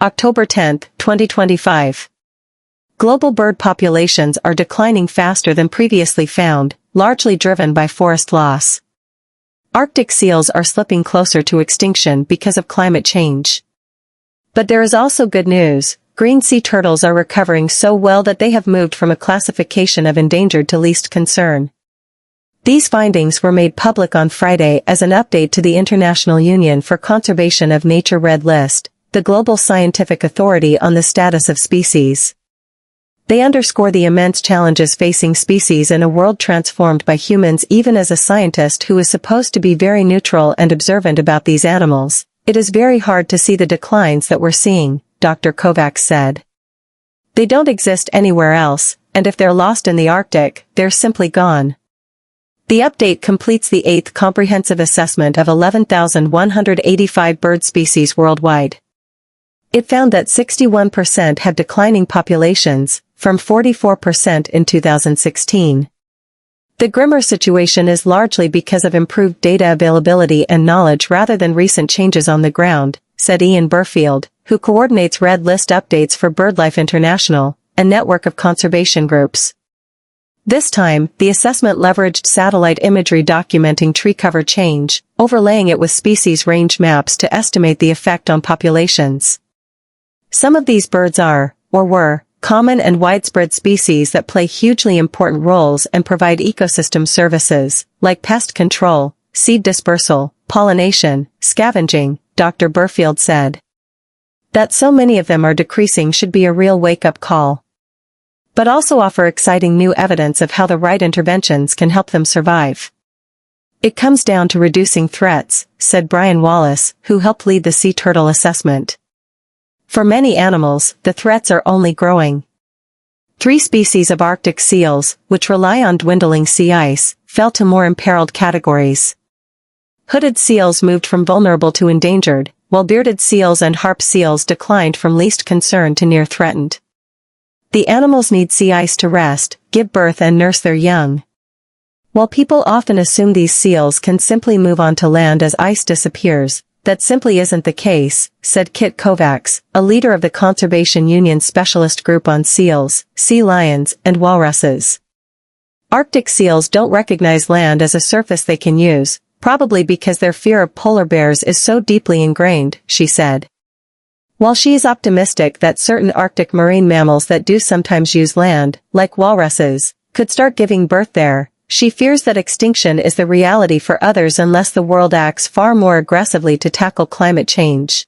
October 10, 2025. Global bird populations are declining faster than previously found, largely driven by forest loss. Arctic seals are slipping closer to extinction because of climate change. But there is also good news. Green sea turtles are recovering so well that they have moved from a classification of endangered to least concern. These findings were made public on Friday as an update to the International Union for Conservation of Nature Red List, the global scientific authority on the status of species. They underscore the immense challenges facing species in a world transformed by humans. Even as a scientist who is supposed to be very neutral and observant about these animals, it is very hard to see the declines that we're seeing, Dr. Kovacs said. They don't exist anywhere else, and if they're lost in the Arctic, they're simply gone. The update completes the 8th comprehensive assessment of 11,185 bird species worldwide. It found that 61% have declining populations, from 44% in 2016. The grimmer situation is largely because of improved data availability and knowledge rather than recent changes on the ground, said Ian Burfield, who coordinates Red List updates for BirdLife International, a network of conservation groups. This time, the assessment leveraged satellite imagery documenting tree cover change, overlaying it with species range maps to estimate the effect on populations. Some of these birds are, or were, common and widespread species that play hugely important roles and provide ecosystem services, like pest control, seed dispersal, pollination, scavenging, Dr. Burfield said. That so many of them are decreasing should be a real wake-up call. But also offer exciting new evidence of how the right interventions can help them survive. It comes down to reducing threats, said Brian Wallace, who helped lead the sea turtle assessment. For many animals, the threats are only growing. 3 species of Arctic seals, which rely on dwindling sea ice, fell to more imperiled categories. Hooded seals moved from vulnerable to endangered, while bearded seals and harp seals declined from least concern to near threatened. The animals need sea ice to rest, give birth and nurse their young. While people often assume these seals can simply move on to land as ice disappears, that simply isn't the case, said Kit Kovacs, a leader of the Conservation Union specialist group on seals, sea lions, and walruses. Arctic seals don't recognize land as a surface they can use, probably because their fear of polar bears is so deeply ingrained, she said. While she is optimistic that certain Arctic marine mammals that do sometimes use land, like walruses, could start giving birth there, she fears that extinction is the reality for others unless the world acts far more aggressively to tackle climate change.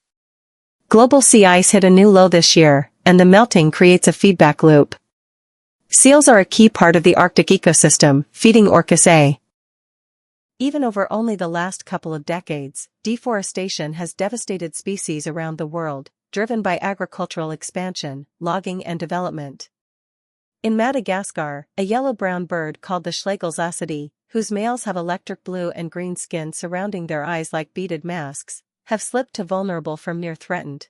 Global sea ice hit a new low this year, and the melting creates a feedback loop. Seals are a key part of the Arctic ecosystem, feeding Orcus A. Even over only the last couple of decades, deforestation has devastated species around the world, driven by agricultural expansion, logging and development. In Madagascar, a yellow-brown bird called the Schlegel's acidy, whose males have electric blue and green skin surrounding their eyes like beaded masks, have slipped to vulnerable from near threatened.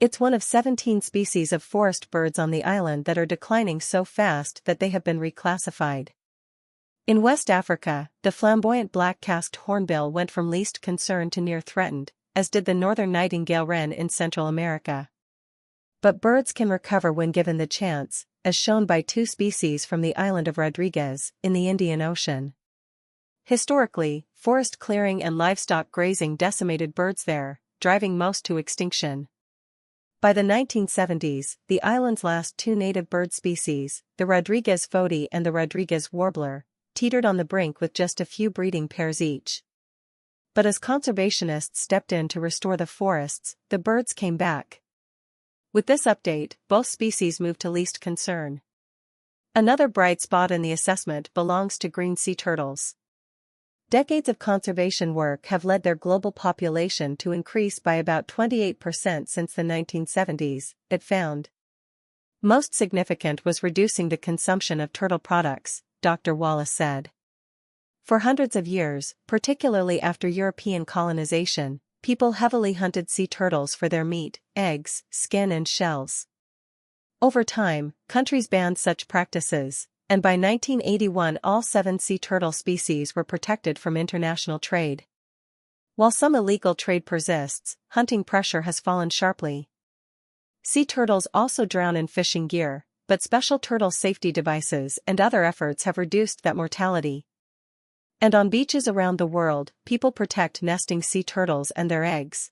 It's one of 17 species of forest birds on the island that are declining so fast that they have been reclassified. In West Africa, the flamboyant black-casqued hornbill went from least concern to near threatened, as did the northern nightingale wren in Central America. But birds can recover when given the chance, as shown by 2 species from the island of Rodriguez, in the Indian Ocean. Historically, forest clearing and livestock grazing decimated birds there, driving most to extinction. By the 1970s, the island's last 2 native bird species, the Rodriguez fody and the Rodriguez warbler, teetered on the brink with just a few breeding pairs each. But as conservationists stepped in to restore the forests, the birds came back. With this update, both species moved to least concern. Another bright spot in the assessment belongs to green sea turtles. Decades of conservation work have led their global population to increase by about 28% since the 1970s, it found. Most significant was reducing the consumption of turtle products, Dr. Wallace said. For hundreds of years, particularly after European colonization, people heavily hunted sea turtles for their meat, eggs, skin and shells. Over time, countries banned such practices, and by 1981 all 7 sea turtle species were protected from international trade. While some illegal trade persists, hunting pressure has fallen sharply. Sea turtles also drown in fishing gear, but special turtle safety devices and other efforts have reduced that mortality. And on beaches around the world, people protect nesting sea turtles and their eggs.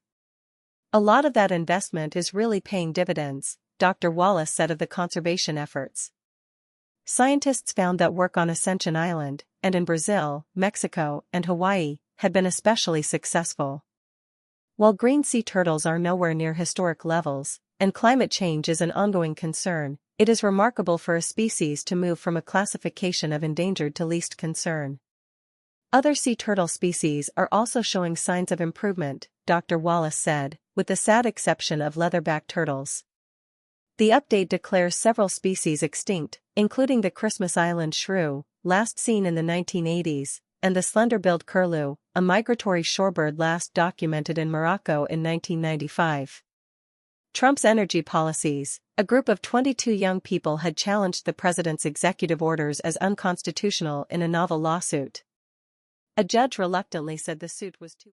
A lot of that investment is really paying dividends, Dr. Wallace said of the conservation efforts. Scientists found that work on Ascension Island, and in Brazil, Mexico, and Hawaii, had been especially successful. While green sea turtles are nowhere near historic levels, and climate change is an ongoing concern, it is remarkable for a species to move from a classification of endangered to least concern. Other sea turtle species are also showing signs of improvement, Dr. Wallace said, with the sad exception of leatherback turtles. The update declares several species extinct, including the Christmas Island shrew, last seen in the 1980s, and the slender-billed curlew, a migratory shorebird last documented in Morocco in 1995. Trump's energy policies. A group of 22 young people had challenged the president's executive orders as unconstitutional in a novel lawsuit. A judge reluctantly said the suit was too